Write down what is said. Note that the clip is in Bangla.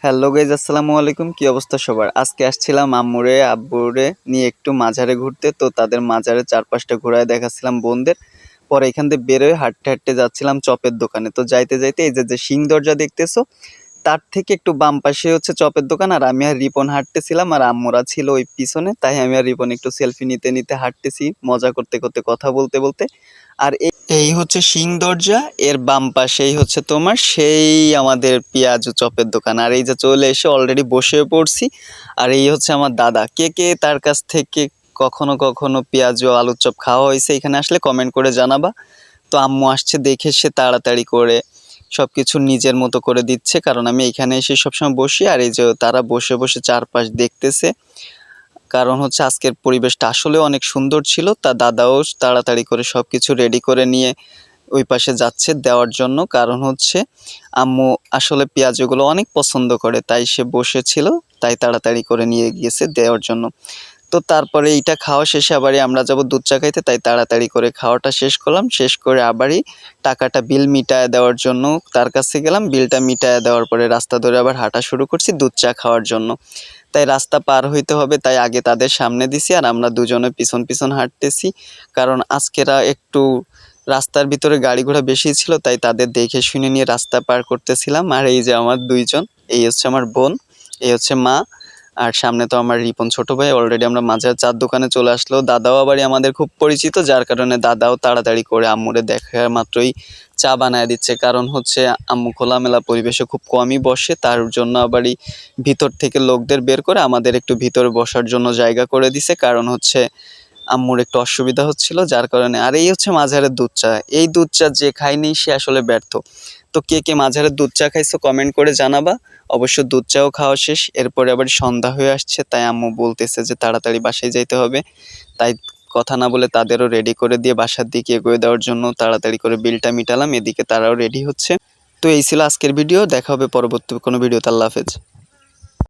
হ্যালো গাইজ, আসসালামু আলাইকুম। কি অবস্থা সবার? আজকে আসছিলাম আম্মুরে আব্বুরে নিয়ে একটু মাজারে ঘুরতে। তো তাদের মাজারে চারপাশটা ঘোরায় দেখাচ্ছিলাম বোনদের। পরে এখান থেকে বেরোয় হাঁটতে হাঁটতে যাচ্ছিলাম চপের দোকানে। তো যাইতে যাইতে এই যে সিং দরজা দেখতেছো, তার থেকে একটু বাম পাশে হচ্ছে চপের দোকান। আর আমি আর রিপন হাঁটতেছিলাম, আর আম্মুরা ছিল ওই পিছনে। তাই আমি আর রিপন একটু সেলফি নিতে নিতে হাঁটতেছি, মজা করতে করতে, কথা বলতে বলতে। আর এই হচ্ছে সিং দরজা, এর বাম পাশেই হচ্ছে তোমার সেই আমাদের পেঁয়াজু চপের দোকান। আর এই যে চলে এসে অলরেডি বসে পড়ছি। আর এই হচ্ছে আমার দাদা। কে কে তার কাছ থেকে কখনো কখনো পেঁয়াজু আলুর চপ খাওয়া হয়েছে এখানে আসলে কমেন্ট করে জানাবা। তো আম্মু আসছে দেখে সে তাড়াতাড়ি করে সবকিছু নিজের মতো করে দিচ্ছে, কারণ আমি এখানে এসে সবসময় বসি। আর এই যে তারা বসে বসে চারপাশ দেখতেছে, কারণ হচ্ছে আজকের পরিবেশটা আসলে অনেক সুন্দর ছিল। তা দাদাও তাড়াতাড়ি করে সবকিছু রেডি করে নিয়ে ওই পাশে যাচ্ছে দেওয়ার জন্য, কারণ হচ্ছে আম্মু আসলে পেঁয়াজগুলো অনেক পছন্দ করে, তাই সে বসেছিল, তাই তাড়াতাড়ি করে নিয়ে গিয়েছে দেওয়ার জন্য। তো তারপরে এইটা খাওয়া শেষে আবারই আমরা যাব দুধ চা খাইতে, তাই তাড়াতাড়ি করে খাওয়াটা শেষ করলাম। শেষ করে আবারই টাকাটা বিল মিটায় দেওয়ার জন্য তার কাছে গেলাম। বিলটা মিটায় দেওয়ার পরে রাস্তা ধরে আবার হাঁটা শুরু করছি দুধ চা খাওয়ার জন্য। তাই রাস্তা পার হইতে হবে, তাই আগে তাদের সামনে দিছি আর আমরা দুজনে পিছন পিছন হাঁটতেছি, কারণ আজকেরা একটু রাস্তার ভিতরে গাড়ি ঘোড়া বেশি ছিল, তাই তাদের দেখে শুনে নিয়ে রাস্তা পার করতেছিলাম। আর এই যে আমার দুইজন, এই হচ্ছে আমার বোন, এই হচ্ছে মা, আর সামনে তো আমার রিপন ছোট ভাই। অলরেডি আমরা মাঝের চার দোকানে চলে আসলো। দাদাও আবারই আমাদের খুব পরিচিত, যার কারণে দাদাও তাড়াতাড়ি করে আম্মুরে দেখা মাত্রই চা বানায় দিচ্ছে, কারণ হচ্ছে আম্মু খোলামেলা পরিবেশে খুব কমই বসে, তার জন্য আবারই ভিতর থেকে লোকদের বের করে আমাদের একটু ভিতরে বসার জন্য জায়গা করে দিছে, কারণ হচ্ছে আম্মুর একটু অসুবিধা হচ্ছিল, যার কারণে। আর এই হচ্ছে মাঝারের দুধ চা। এই দুধ চা যে খায়নি সে আসলে ব্যর্থ। তো কে কে মাঝারের দুধ চা খাইছো কমেন্ট করে জানাবা। অবশ্য দুধ চাও খাওয়া শেষ, এরপরে আবার সন্ধ্যা হয়ে আসছে, তাই আম্মু বলতেছে যে তাড়াতাড়ি বাসায় যাইতে হবে। তাই কথা না বলে তাদেরও রেডি করে দিয়ে বাসার দিকে এগিয়ে দেওয়ার জন্য তাড়াতাড়ি করে বিলটা মিটালাম। এদিকে তারাও রেডি হচ্ছে। তো এই ছিল আজকের ভিডিও। দেখা হবে পরবর্তী কোনো ভিডিওতে। আল্লাহ হাফেজ।